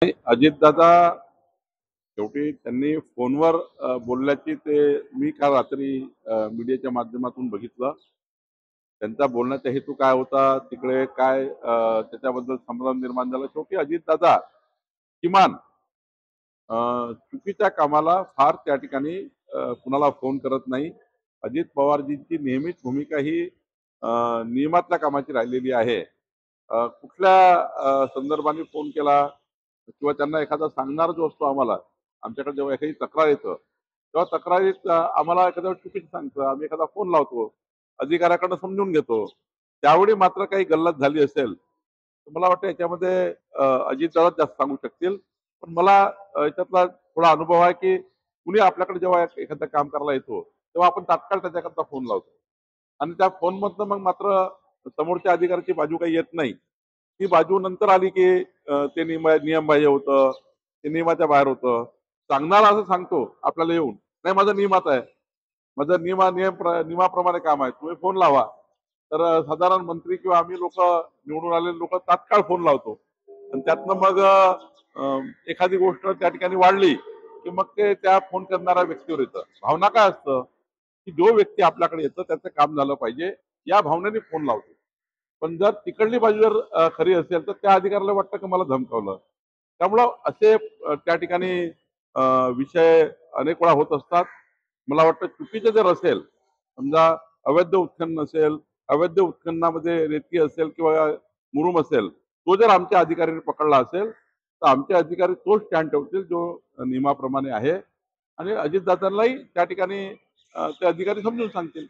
अजितदादा शेवटी त्यांनी फोनवर बोलल्याची ते मी काल रात्री मीडियाच्या माध्यमातून बघितलं. त्यांचा बोलण्याचा हेतू काय होता, तिकडे काय त्याच्याबद्दल संभ्रम निर्माण झाला. शेवटी अजितदादा किमान चुकीच्या कामाला फार त्या ठिकाणी कुणाला फोन करत नाही. अजित पवारजींची नेहमीच भूमिका ही नियमातल्या कामाची राहिलेली आहे. कुठल्या संदर्भाने फोन केला किंवा त्यांना एखादा सांगणार जो असतो आम्हाला, आमच्याकडे जेव्हा एखादी तक्रार येतं, तेव्हा तक्रारीत आम्हाला एखाद्या वेळेस चुकीचं सांगतं. आम्ही एखादा फोन लावतो, अधिकाऱ्याकडनं समजून घेतो. त्यावेळी मात्र काही गल्लत झाली असेल, तर मला वाटतं याच्यामध्ये अजितदादाच जास्त सांगू शकतील. पण मला याच्यातला थोडा अनुभव आहे, की कुणी आपल्याकडे जेव्हा एखादं काम करायला येतो, तेव्हा आपण तात्काळ त्याच्याकरता फोन लावतो. आणि त्या फोनमधनं मग मात्र समोरच्या अधिकाऱ्याची बाजू काही येत नाही. ती बाजू नंतर आली, की ते नियमबाह्य होतं, ते नियमाच्या बाहेर होतं. सांगणारा असं सांगतो आपल्याला येऊन, "नाही माझं नियमात आहे. माझं नियमाप्रमाणे काम आहे. तुम्ही फोन लावा." तर साधारण मंत्री किंवा आम्ही निवडून आलेले लोकं तात्काळ फोन लावतो. आणि त्यातनं मग एखादी गोष्ट त्या ठिकाणी वाढली, की मग ते त्या फोन करणाऱ्या व्यक्तीवर येतं. भावना काय असतं, की जो व्यक्ती आपल्याकडे येतो त्याचं काम झालं पाहिजे, या भावनेने फोन लावतो. पण जर तिकडली बाजू जर खरी असेल, तर त्या अधिकाऱ्याला वाटतं की मला धमकावलं. त्यामुळं असे त्या ठिकाणी अ, विषय अनेक वेळा होत असतात. मला वाटतं चुकीचं जर असेल, समजा अवैध उत्खनन असेल, अवैध उत्खननामध्ये रेती असेल किंवा मुरूम असेल, तो जर आमच्या अधिकाऱ्यांनी पकडला असेल, तर आमचे अधिकारी तोच स्टँड ठेवतील जो नियमाप्रमाणे आहे. आणि अजितदादांनाही त्या ठिकाणी ते अधिकारी समजून सांगतील.